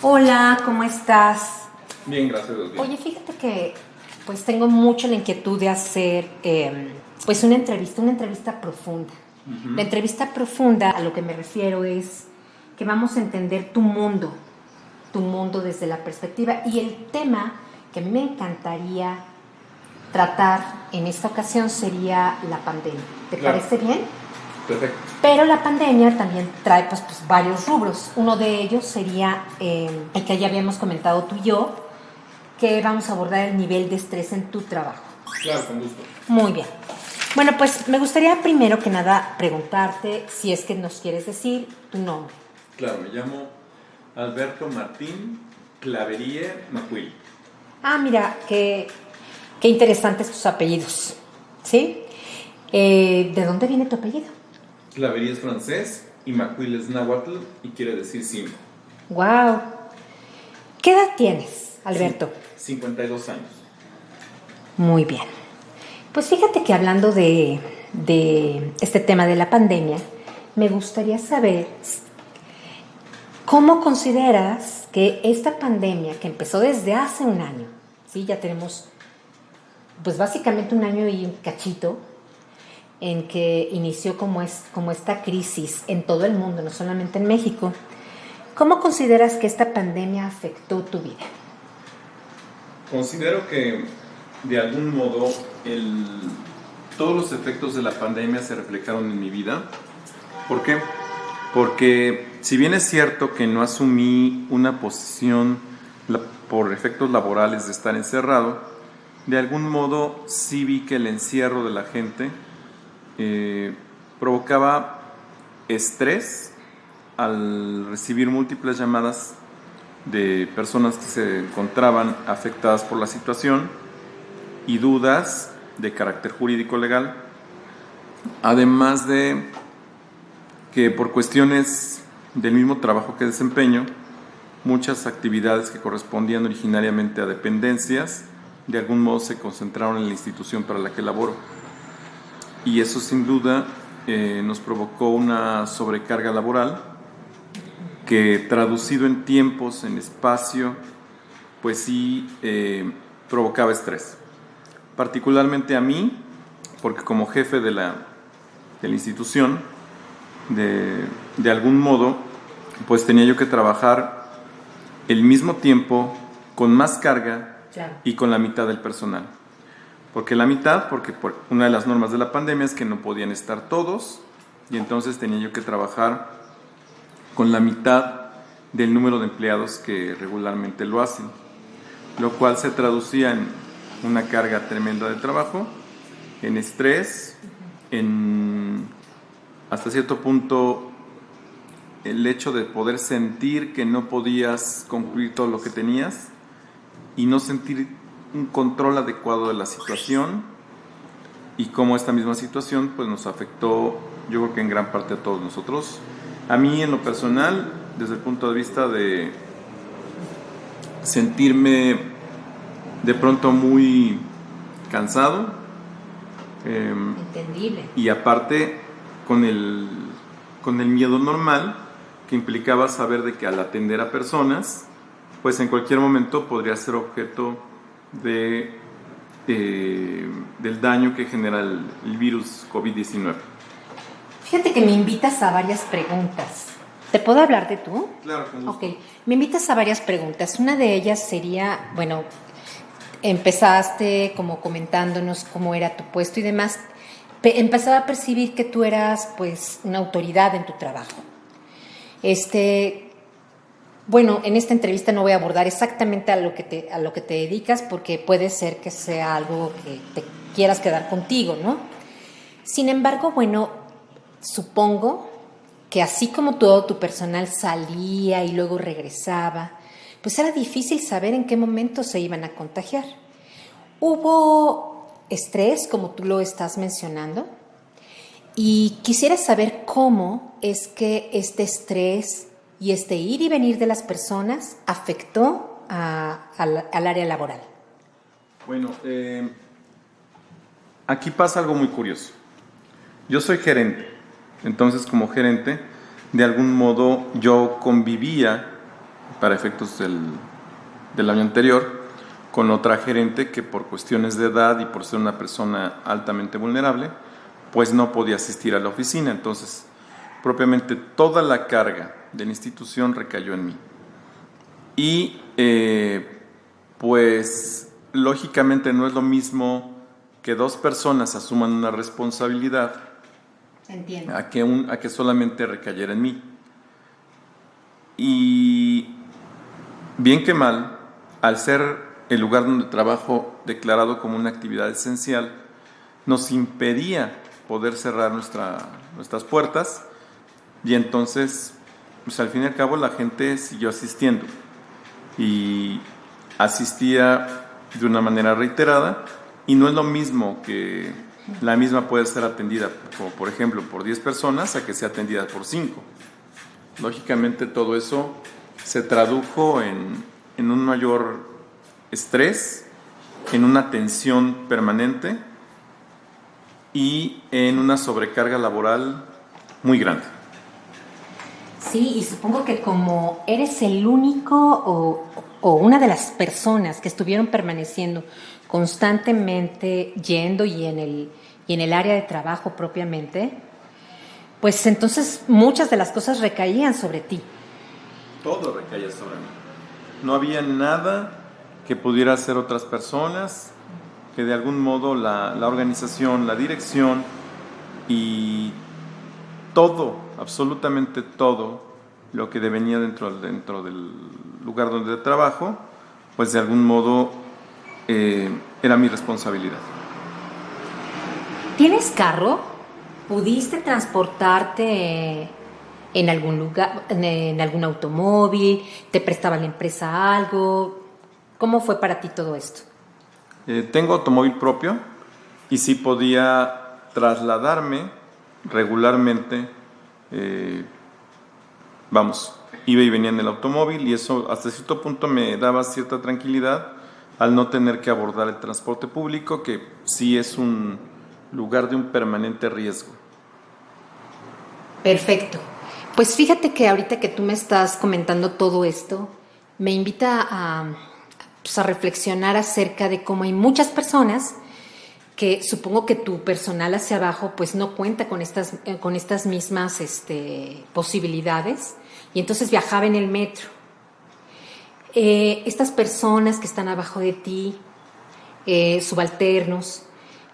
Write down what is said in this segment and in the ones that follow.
Hola, ¿cómo estás? Bien, gracias a Dios. Bien. Oye, fíjate que pues tengo mucho la inquietud de hacer pues una entrevista profunda. La entrevista profunda a lo que me refiero es que vamos a entender tu mundo desde la perspectiva y el tema que a mí me encantaría tratar en esta ocasión sería la pandemia. ¿Te Claro. parece bien? Perfecto. Pero la pandemia también trae pues varios rubros. Uno de ellos sería el que ya habíamos comentado tú y yo, que vamos a abordar el nivel de estrés en tu trabajo. Claro, con gusto. Muy bien. Bueno, pues me gustaría primero que nada preguntarte si es que nos quieres decir tu nombre. Claro, me llamo Alberto Martín Claverie Macuil. Ah, mira, qué interesantes tus apellidos, ¿sí? ¿De dónde viene tu apellido? Claverie es francés y Macuil es náhuatl y quiere decir 5. Wow. ¿Qué edad tienes, Alberto? 52 años. Muy bien. Pues fíjate que hablando de este tema de la pandemia, me gustaría saber cómo consideras que esta pandemia que empezó desde hace un año, ¿sí? Ya tenemos pues básicamente un año y un cachito en que inició como esta crisis en todo el mundo, no solamente en México. ¿Cómo consideras que esta pandemia afectó tu vida? Considero que de algún modo todos los efectos de la pandemia se reflejaron en mi vida. ¿Por qué? Porque si bien es cierto que no asumí una posición por efectos laborales de estar encerrado, de algún modo sí vi que el encierro de la gente provocaba estrés al recibir múltiples llamadas de personas que se encontraban afectadas por la situación y dudas de carácter jurídico legal, además de que por cuestiones del mismo trabajo que desempeño, muchas actividades que correspondían originariamente a dependencias de algún modo se concentraron en la institución para la que laboro, y eso sin duda nos provocó una sobrecarga laboral que, traducido en tiempos, en espacio, pues sí provocaba estrés. Particularmente a mí, porque como jefe de la institución, de algún modo, pues tenía yo que trabajar el mismo tiempo, con más carga, Claro. Y con la mitad del personal. Porque una de las normas de la pandemia es que no podían estar todos, y entonces tenía yo que trabajar con la mitad del número de empleados que regularmente lo hacen, lo cual se traducía en una carga tremenda de trabajo, en estrés, en hasta cierto punto el hecho de poder sentir que no podías concluir todo lo que tenías y no sentir un control adecuado de la situación, y cómo esta misma situación pues nos afectó, yo creo que en gran parte a todos nosotros. A mí en lo personal, desde el punto de vista de sentirme de pronto muy cansado, Entendible. y aparte con el miedo normal que implicaba saber de que al atender a personas, pues en cualquier momento podría ser objeto del daño que genera el virus COVID-19. Fíjate que me invitas a varias preguntas. ¿Te puedo hablar de tú? Claro, con gusto. Ok, me invitas a varias preguntas. Una de ellas sería, bueno, empezaste como comentándonos cómo era tu puesto y demás. Empezaba a percibir que tú eras pues una autoridad en tu trabajo. Bueno, en esta entrevista no voy a abordar exactamente a lo que te dedicas, porque puede ser que sea algo que te quieras quedar contigo, ¿no? Sin embargo, bueno, supongo que así como todo tu personal salía y luego regresaba, pues era difícil saber en qué momento se iban a contagiar. ¿Hubo estrés, como tú lo estás mencionando? Y quisiera saber cómo es que este estrés y este ir y venir de las personas afectó al área laboral. Bueno, aquí pasa algo muy curioso. Yo soy gerente, entonces como gerente, de algún modo yo convivía para efectos del año anterior, con otra gerente que por cuestiones de edad y por ser una persona altamente vulnerable, pues no podía asistir a la oficina. Entonces, propiamente toda la carga de la institución recayó en mí. Y pues lógicamente no es lo mismo que dos personas asuman una responsabilidad. Entiendo. A que solamente recayera en mí. Y bien que mal, al ser el lugar donde trabajo declarado como una actividad esencial, nos impedía poder cerrar nuestras puertas, y entonces, pues al fin y al cabo la gente siguió asistiendo y asistía de una manera reiterada, y no es lo mismo que la misma puede ser atendida, como por ejemplo, por 10 personas a que sea atendida por 5. Lógicamente todo eso se tradujo en un mayor estrés, en una tensión permanente y en una sobrecarga laboral muy grande. Sí, y supongo que como eres el único o una de las personas que estuvieron permaneciendo constantemente yendo y en el área de trabajo propiamente, pues entonces muchas de las cosas recaían sobre ti. Todo recaía sobre mí. No había nada que pudiera hacer otras personas, que de algún modo la organización, la dirección y todo, absolutamente todo lo que devenía dentro del lugar donde trabajo, pues de algún modo era mi responsabilidad. ¿Tienes carro? ¿Pudiste transportarte en algún lugar, en algún automóvil? ¿Te prestaba la empresa algo? ¿Cómo fue para ti todo esto? Tengo automóvil propio y sí podía trasladarme regularmente. Iba y venía en el automóvil, y eso hasta cierto punto me daba cierta tranquilidad al no tener que abordar el transporte público, que sí es un lugar de un permanente riesgo. Perfecto. Pues fíjate que ahorita que tú me estás comentando todo esto, me invita pues a reflexionar acerca de cómo hay muchas personas que supongo que tu personal hacia abajo pues no cuenta con estas mismas posibilidades, y entonces viajaba en el metro. Estas personas que están abajo de ti, subalternos,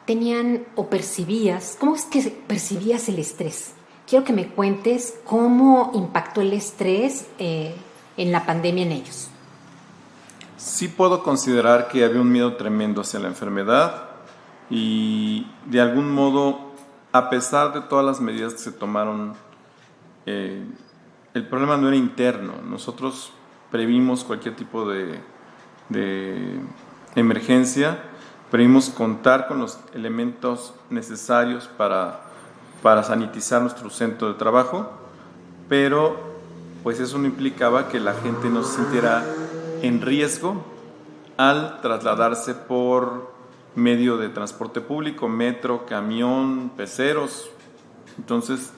tenían o percibías, ¿cómo es que percibías el estrés? Quiero que me cuentes cómo impactó el estrés en la pandemia en ellos. Sí puedo considerar que había un miedo tremendo hacia la enfermedad, y de algún modo, a pesar de todas las medidas que se tomaron, el problema no era interno. Nosotros previmos cualquier tipo de emergencia, previmos contar con los elementos necesarios para sanitizar nuestro centro de trabajo, pero pues eso no implicaba que la gente no se sintiera en riesgo al trasladarse por medio de transporte público, metro, camión, peceros. Entonces,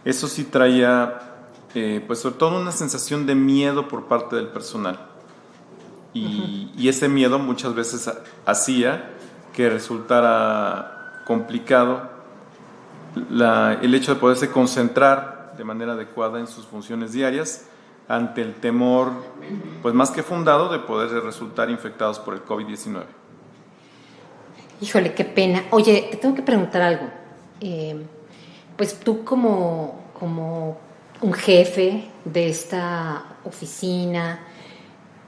eso sí traía, pues sobre todo una sensación de miedo por parte del personal. Y ese miedo muchas veces hacía que resultara complicado el hecho de poderse concentrar de manera adecuada en sus funciones diarias, ante el temor, pues más que fundado, de poder resultar infectados por el COVID-19. Híjole, qué pena. Oye, te tengo que preguntar algo. Pues tú como un jefe de esta oficina,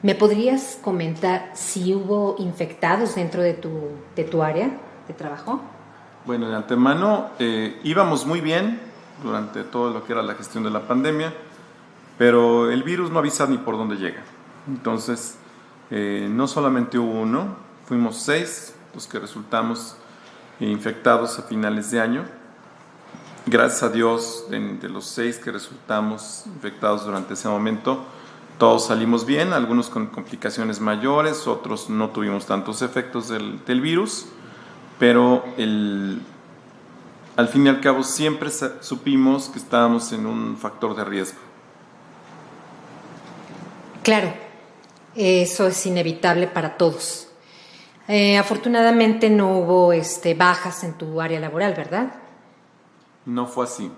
¿me podrías comentar si hubo infectados dentro de tu área de trabajo? Bueno, de antemano íbamos muy bien durante todo lo que era la gestión de la pandemia, pero el virus no avisa ni por dónde llega. Entonces, no solamente hubo uno, fuimos 6 los que resultamos infectados a finales de año. Gracias a Dios, de los 6 que resultamos infectados durante ese momento, todos salimos bien, algunos con complicaciones mayores, otros no tuvimos tantos efectos del virus, pero al fin y al cabo siempre supimos que estábamos en un factor de riesgo. Claro, eso es inevitable para todos. Afortunadamente no hubo bajas en tu área laboral, ¿verdad? No fue así.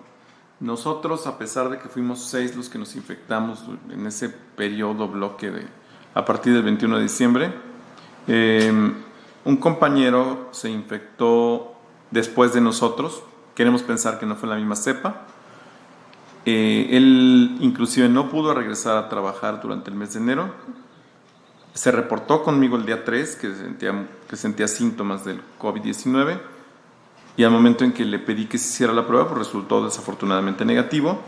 Nosotros, a pesar de que fuimos 6 los que nos infectamos en ese periodo bloque a partir del 21 de diciembre, un compañero se infectó después de nosotros. Queremos pensar que no fue la misma cepa. Él inclusive no pudo regresar a trabajar durante el mes de enero. Se reportó conmigo el día 3 que sentía síntomas del COVID-19, y al momento en que le pedí que se hiciera la prueba, pues resultó desafortunadamente negativo,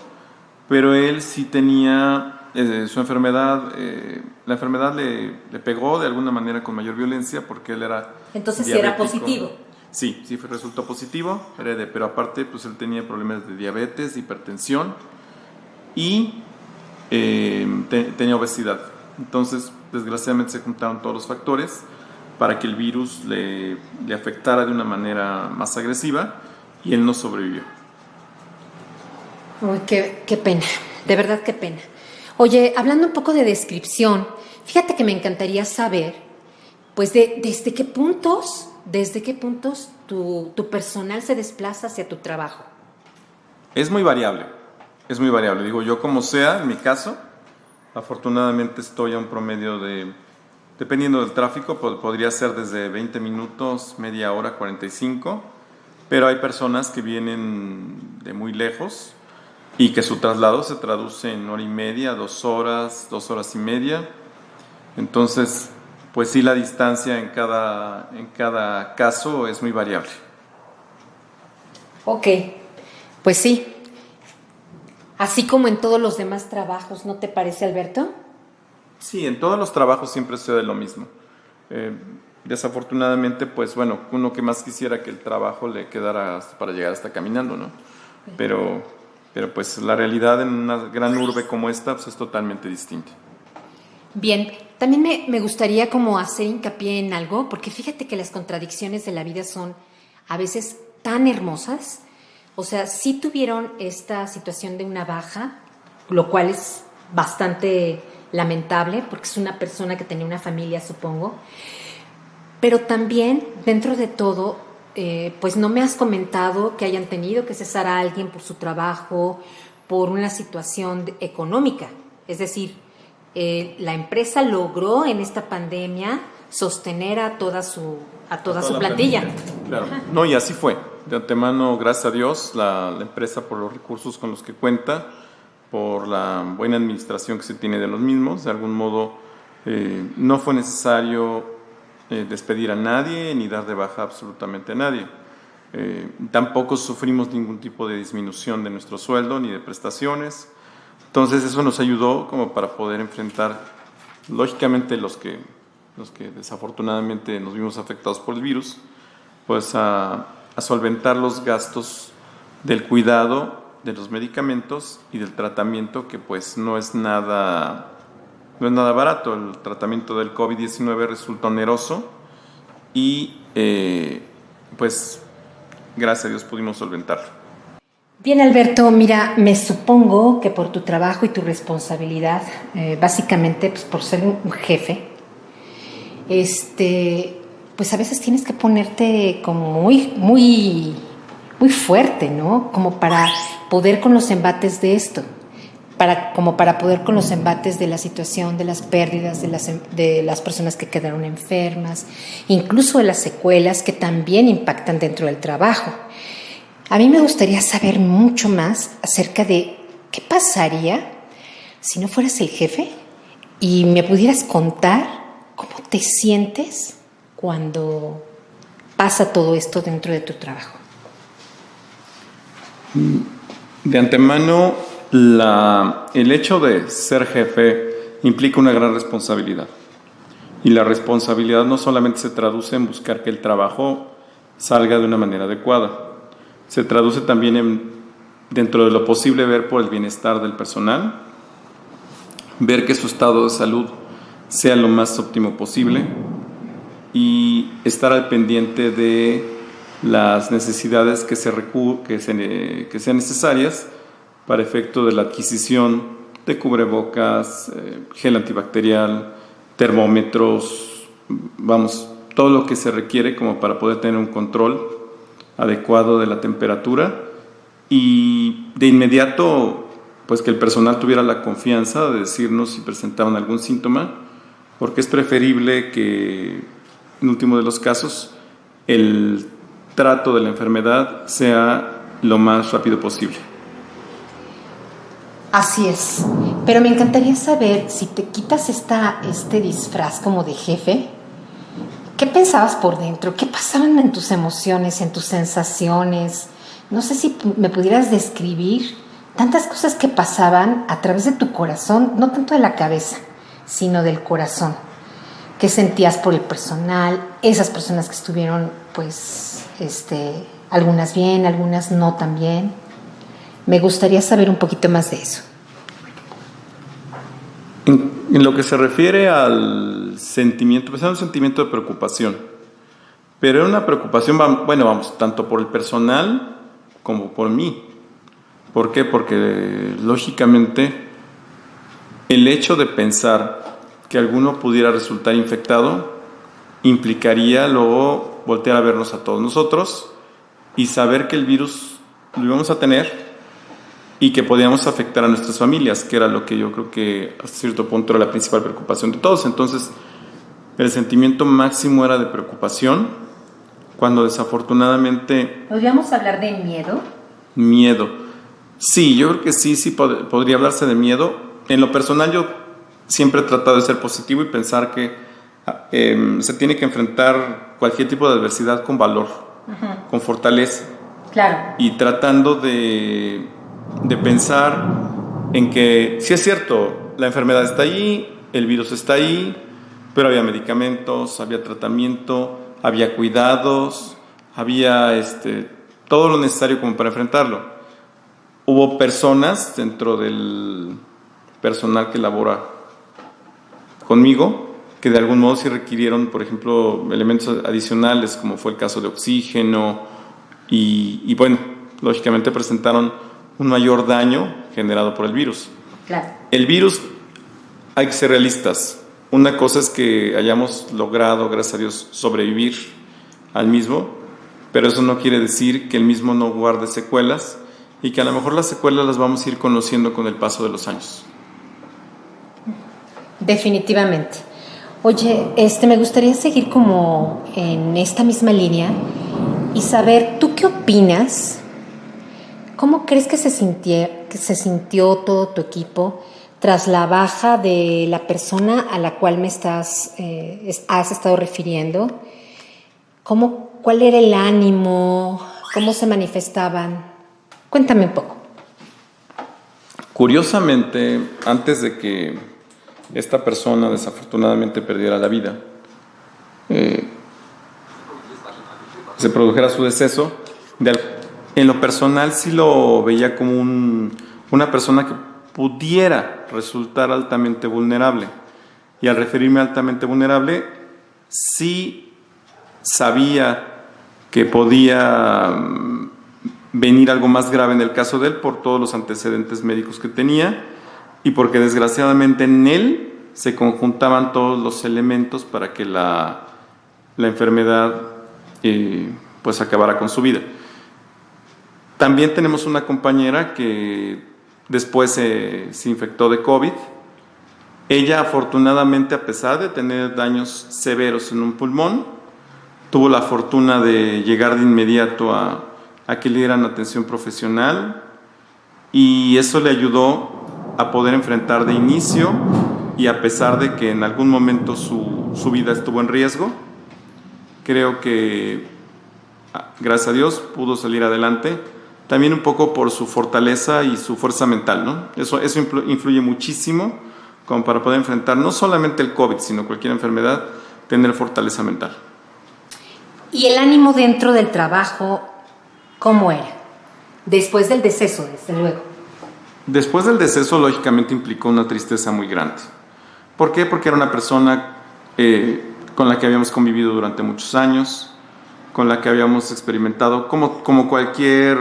pero él sí tenía su enfermedad. La enfermedad le pegó de alguna manera con mayor violencia porque él era Entonces sí diabético. era positivo. Sí, resultó positivo, pero aparte pues él tenía problemas de diabetes, hipertensión y tenía obesidad. Entonces, desgraciadamente se juntaron todos los factores para que el virus le afectara de una manera más agresiva, y él no sobrevivió. Uy, qué pena, de verdad qué pena. Oye, hablando un poco de descripción, fíjate que me encantaría saber, pues, desde qué puntos tu personal se desplaza hacia tu trabajo. Es muy variable. Digo, yo como sea, en mi caso, afortunadamente estoy a un promedio dependiendo del tráfico, podría ser desde 20 minutos, media hora, 45, pero hay personas que vienen de muy lejos y que su traslado se traduce en hora y media, 2 horas, 2 horas y media. Entonces, pues sí, la distancia en cada caso es muy variable. Ok, pues sí. Así como en todos los demás trabajos, ¿no te parece, Alberto? Sí, en todos los trabajos siempre sucede lo mismo. Desafortunadamente, pues bueno, uno que más quisiera que el trabajo le quedara para llegar hasta caminando, ¿no? Pero pues la realidad en una gran urbe como esta pues, es totalmente distinta. Bien, también me gustaría como hacer hincapié en algo, porque fíjate que las contradicciones de la vida son a veces tan hermosas. O sea, sí tuvieron esta situación de una baja, lo cual es bastante lamentable, porque es una persona que tenía una familia, supongo. Pero también, dentro de todo, pues no me has comentado que hayan tenido que cesar a alguien por su trabajo, por una situación económica. Es decir, la empresa logró en esta pandemia sostener a toda su plantilla. Claro, no, y así fue. De antemano, gracias a Dios, la empresa, por los recursos con los que cuenta, por la buena administración que se tiene de los mismos, de algún modo no fue necesario despedir a nadie ni dar de baja absolutamente a nadie. Tampoco sufrimos ningún tipo de disminución de nuestro sueldo ni de prestaciones. Entonces eso nos ayudó como para poder enfrentar, lógicamente los que desafortunadamente nos vimos afectados por el virus, pues a solventar los gastos del cuidado, de los medicamentos y del tratamiento, que pues no es nada barato. El tratamiento del COVID-19 resulta oneroso y pues gracias a Dios pudimos solventarlo. Bien, Alberto, mira, me supongo que por tu trabajo y tu responsabilidad, básicamente pues por ser un jefe, pues a veces tienes que ponerte como muy fuerte, ¿no? Como para poder con los embates de esto, como para poder con los embates de la situación, de las pérdidas, de las personas que quedaron enfermas, incluso de las secuelas que también impactan dentro del trabajo. A mí me gustaría saber mucho más acerca de qué pasaría si no fueras el jefe y me pudieras contar cómo te sientes cuando pasa todo esto dentro de tu trabajo. De antemano, el hecho de ser jefe implica una gran responsabilidad. Y la responsabilidad no solamente se traduce en buscar que el trabajo salga de una manera adecuada. Se traduce también dentro de lo posible, ver por el bienestar del personal, ver que su estado de salud sea lo más óptimo posible y estar al pendiente de las necesidades que sean necesarias para efecto de la adquisición de cubrebocas, gel antibacterial, termómetros, vamos, todo lo que se requiere como para poder tener un control adecuado de la temperatura, y de inmediato pues que el personal tuviera la confianza de decirnos si presentaban algún síntoma, porque es preferible que en último de los casos el trato de la enfermedad sea lo más rápido posible. Así es, pero me encantaría saber si te quitas este disfraz como de jefe, ¿qué pensabas por dentro? ¿Qué pasaban en tus emociones, en tus sensaciones? No sé si me pudieras describir tantas cosas que pasaban a través de tu corazón, no tanto de la cabeza, sino del corazón. ¿Qué sentías por el personal? Esas personas que estuvieron, pues, algunas bien, algunas no tan bien. Me gustaría saber un poquito más de eso. En lo que se refiere al sentimiento, pues era un sentimiento de preocupación, pero era una preocupación, tanto por el personal como por mí. ¿Por qué? Porque lógicamente el hecho de pensar que alguno pudiera resultar infectado implicaría luego voltear a vernos a todos nosotros y saber que el virus lo íbamos a tener y que podíamos afectar a nuestras familias, que era lo que yo creo que hasta cierto punto era la principal preocupación de todos. Entonces, el sentimiento máximo era de preocupación, cuando desafortunadamente... ¿Podríamos hablar de miedo? Miedo. Sí, yo creo que sí podría hablarse de miedo. En lo personal, yo siempre he tratado de ser positivo y pensar que se tiene que enfrentar cualquier tipo de adversidad con valor, con fortaleza. Claro. Y tratando de pensar en que sí es cierto, la enfermedad está ahí, el virus está ahí, pero había medicamentos, había tratamiento, había cuidados, había todo lo necesario como para enfrentarlo. Hubo personas dentro del personal que labora conmigo que de algún modo sí requirieron, por ejemplo, elementos adicionales, como fue el caso de oxígeno, y bueno, lógicamente presentaron un mayor daño generado por el virus. Claro. El virus, hay que ser realistas. Una cosa es que hayamos logrado, gracias a Dios, sobrevivir al mismo, pero eso no quiere decir que el mismo no guarde secuelas y que a lo mejor las secuelas las vamos a ir conociendo con el paso de los años. Definitivamente. Oye, me gustaría seguir como en esta misma línea y saber, ¿tú qué opinas? ¿Cómo crees que se sintió todo tu equipo tras la baja de la persona a la cual has estado refiriendo? ¿Cuál era el ánimo? ¿Cómo se manifestaban? Cuéntame un poco. Curiosamente, antes de que esta persona desafortunadamente perdiera la vida, se produjera su deceso, en lo personal sí lo veía como una persona que pudiera resultar altamente vulnerable. Y al referirme a altamente vulnerable, sí sabía que podía venir algo más grave en el caso de él por todos los antecedentes médicos que tenía y porque desgraciadamente en él se conjuntaban todos los elementos para que la enfermedad pues acabara con su vida. También tenemos una compañera que después se infectó de COVID. Ella, afortunadamente, a pesar de tener daños severos en un pulmón, tuvo la fortuna de llegar de inmediato a que le dieran atención profesional, y eso le ayudó a poder enfrentar de inicio, y a pesar de que en algún momento su vida estuvo en riesgo, creo que, gracias a Dios, pudo salir adelante. También un poco por su fortaleza y su fuerza mental, ¿no? Eso influye muchísimo como para poder enfrentar no solamente el COVID, sino cualquier enfermedad, tener fortaleza mental. ¿Y el ánimo dentro del trabajo, cómo era? Después del deceso, desde luego. Después del deceso, lógicamente, implicó una tristeza muy grande. ¿Por qué? Porque era una persona con la que habíamos convivido durante muchos años, con la que habíamos experimentado, como cualquier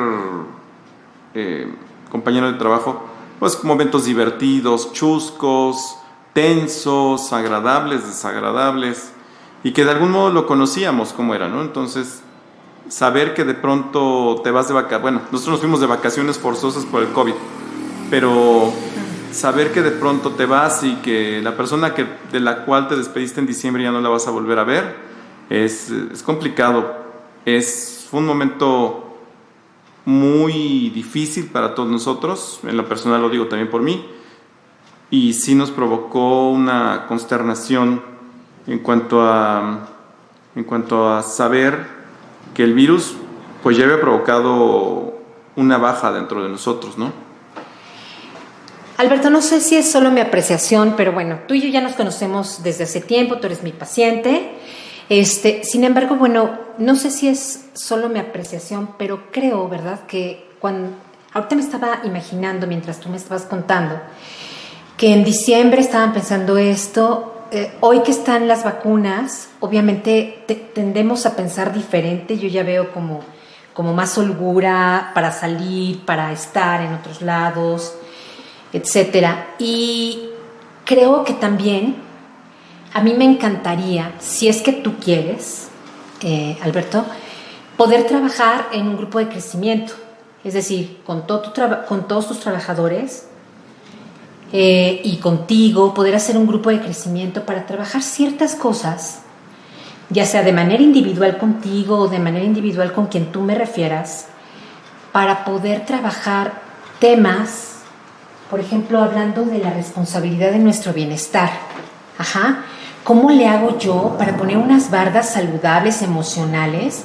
compañero de trabajo, pues momentos divertidos, chuscos, tensos, agradables, desagradables, y que de algún modo lo conocíamos cómo era, ¿no? Entonces, saber que de pronto te vas de vacaciones, bueno, nosotros nos fuimos de vacaciones forzosas por el COVID, pero saber que de pronto te vas y que la persona de la cual te despediste en diciembre ya no la vas a volver a ver, es complicado. Fue un momento muy difícil para todos nosotros, en lo personal lo digo también por mí, y sí nos provocó una consternación en cuanto a saber que el virus pues ya había provocado una baja dentro de nosotros, ¿no? Alberto, no sé si es solo mi apreciación, pero bueno, tú y yo ya nos conocemos desde hace tiempo, tú eres mi paciente. Sin embargo, bueno, no sé si es solo mi apreciación, pero creo, ¿verdad?, que ahorita me estaba imaginando mientras tú me estabas contando que en diciembre estaban pensando esto. Hoy que están las vacunas, obviamente tendemos a pensar diferente. Yo ya veo como más holgura para salir, para estar en otros lados, etcétera. Y creo que también a mí me encantaría, si es que tú quieres, Alberto, poder trabajar en un grupo de crecimiento, es decir, con todos tus trabajadores y contigo, poder hacer un grupo de crecimiento para trabajar ciertas cosas, ya sea de manera individual contigo o de manera individual con quien tú me refieras, para poder trabajar temas, por ejemplo, hablando de la responsabilidad de nuestro bienestar. ¿Cómo le hago yo para poner unas bardas saludables, emocionales,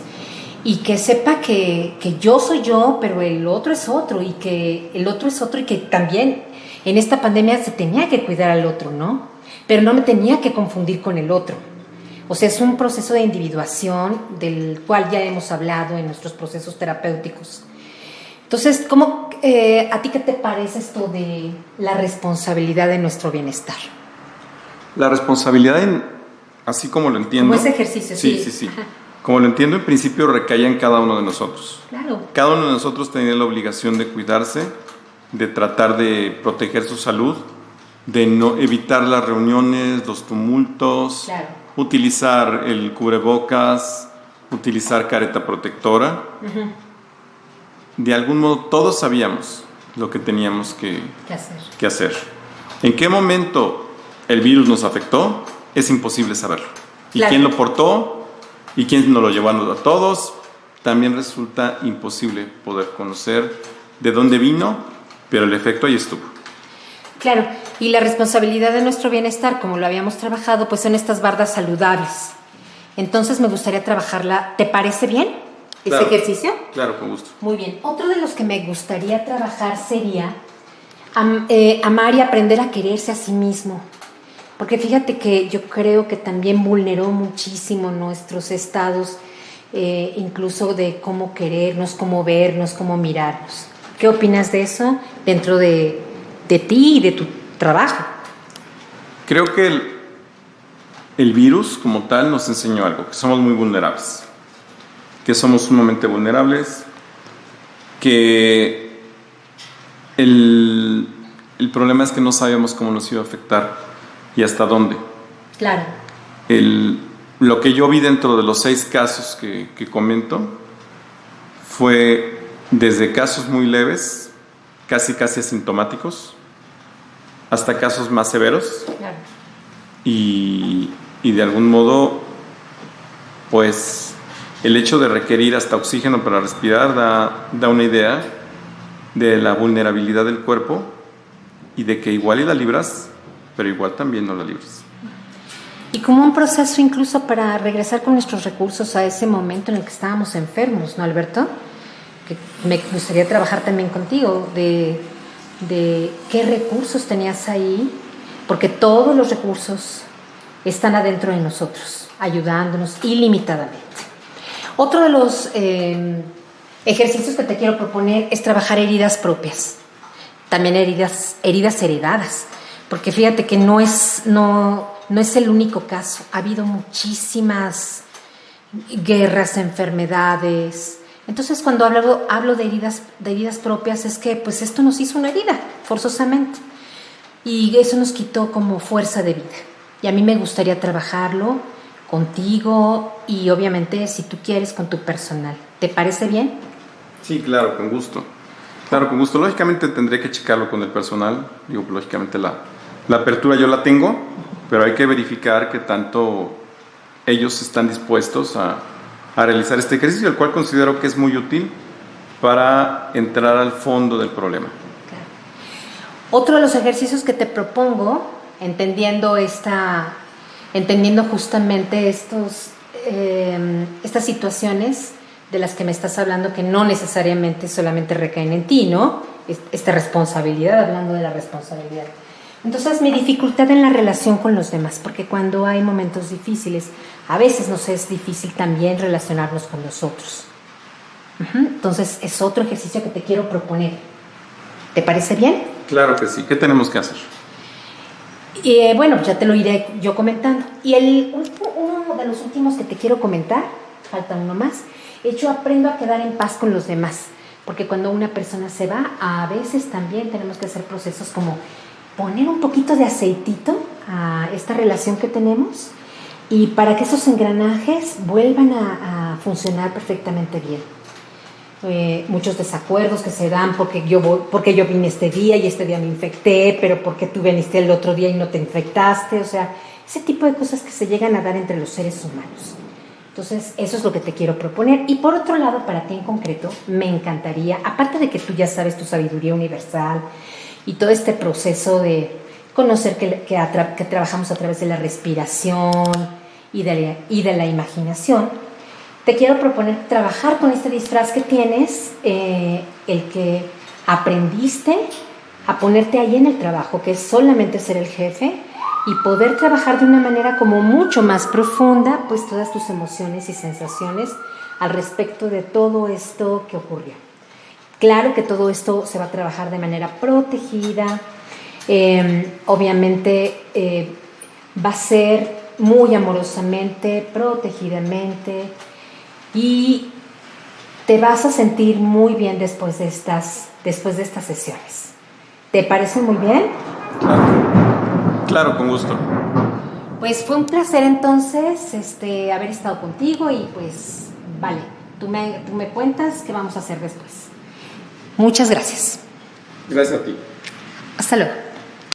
y que sepa que yo soy yo, pero el otro es otro, y que el otro es otro, y que también en esta pandemia se tenía que cuidar al otro, ¿no? Pero no me tenía que confundir con el otro. O sea, es un proceso de individuación del cual ya hemos hablado en nuestros procesos terapéuticos. Entonces, ¿a ti qué te parece esto de la responsabilidad de nuestro bienestar? La responsabilidad, así como lo entiendo... Como ese ejercicio, sí. Sí. Como lo entiendo, en principio recaía en cada uno de nosotros. Claro. Cada uno de nosotros tenía la obligación de cuidarse, de tratar de proteger su salud, de no evitar las reuniones, los tumultos, claro, utilizar el cubrebocas, utilizar careta protectora. Uh-huh. De algún modo todos sabíamos lo que teníamos que hacer. ¿En qué momento el virus nos afectó? Es imposible saberlo. ¿Y claro, quién lo portó? ¿Y quién nos lo llevó a todos? También resulta imposible poder conocer de dónde vino, pero el efecto ahí estuvo. Claro, y la responsabilidad de nuestro bienestar, como lo habíamos trabajado, pues son estas bardas saludables. Entonces me gustaría trabajarla. ¿Te parece bien ese ejercicio? Claro, con gusto. Muy bien. Otro de los que me gustaría trabajar sería amar y aprender a quererse a sí mismo. Porque fíjate que yo creo que también vulneró muchísimo nuestros estados, incluso de cómo querernos, cómo vernos, cómo mirarnos. ¿Qué opinas de eso dentro de ti y de tu trabajo? Creo que el virus como tal nos enseñó algo, que somos muy vulnerables, que somos sumamente vulnerables, que el problema es que no sabíamos cómo nos iba a afectar y hasta dónde. Claro. Lo que yo vi dentro de los 6 casos que comento fue desde casos muy leves, casi asintomáticos, hasta casos más severos. Claro. Y de algún modo, pues el hecho de requerir hasta oxígeno para respirar da una idea de la vulnerabilidad del cuerpo y de que igual y la libras, pero igual también no la libras. Y como un proceso incluso para regresar con nuestros recursos a ese momento en el que estábamos enfermos, ¿no, Alberto? Que me gustaría trabajar también contigo de qué recursos tenías ahí, porque todos los recursos están adentro de nosotros, ayudándonos ilimitadamente. Otro de los ejercicios que te quiero proponer es trabajar heridas propias, también heridas heredadas, porque fíjate que no es el único caso. Ha habido muchísimas guerras, enfermedades. Entonces, cuando hablo de heridas propias, es que pues esto nos hizo una herida, forzosamente. Y eso nos quitó como fuerza de vida. Y a mí me gustaría trabajarlo contigo y obviamente, si tú quieres, con tu personal. ¿Te parece bien? Sí, claro, con gusto. Claro, con gusto. Lógicamente tendré que checarlo con el personal. Digo, lógicamente la apertura yo la tengo, pero hay que verificar que tanto ellos están dispuestos a realizar este ejercicio, el cual considero que es muy útil para entrar al fondo del problema. Claro. Otro de los ejercicios que te propongo, entendiendo justamente estas situaciones de las que me estás hablando, que no necesariamente solamente recaen en ti, ¿no? Esta responsabilidad, hablando de la responsabilidad. Entonces, mi dificultad en la relación con los demás, porque cuando hay momentos difíciles, a veces nos es difícil también relacionarnos con los otros. Entonces, es otro ejercicio que te quiero proponer. ¿Te parece bien? Claro que sí. ¿Qué tenemos que hacer? Bueno, ya te lo iré yo comentando. Y uno de los últimos que te quiero comentar, falta uno más, yo aprendo a quedar en paz con los demás, porque cuando una persona se va, a veces también tenemos que hacer procesos como poner un poquito de aceitito a esta relación que tenemos y para que esos engranajes vuelvan a funcionar perfectamente bien. Muchos desacuerdos que se dan porque yo vine este día y este día me infecté, pero porque tú viniste el otro día y no te infectaste, o sea, ese tipo de cosas que se llegan a dar entre los seres humanos. Entonces, eso es lo que te quiero proponer. Y por otro lado, para ti en concreto, me encantaría, aparte de que tú ya sabes tu sabiduría universal y todo este proceso de conocer que trabajamos a través de la respiración y de la imaginación, te quiero proponer trabajar con este disfraz que tienes, el que aprendiste a ponerte ahí en el trabajo, que es solamente ser el jefe y poder trabajar de una manera como mucho más profunda, pues todas tus emociones y sensaciones al respecto de todo esto que ocurrió. Claro que todo esto se va a trabajar de manera protegida, obviamente va a ser muy amorosamente, protegidamente, y te vas a sentir muy bien después de estas sesiones. ¿Te parece muy bien? Claro, con gusto. Pues fue un placer entonces haber estado contigo y pues vale, tú me cuentas qué vamos a hacer después. Muchas gracias. Gracias a ti. Hasta luego.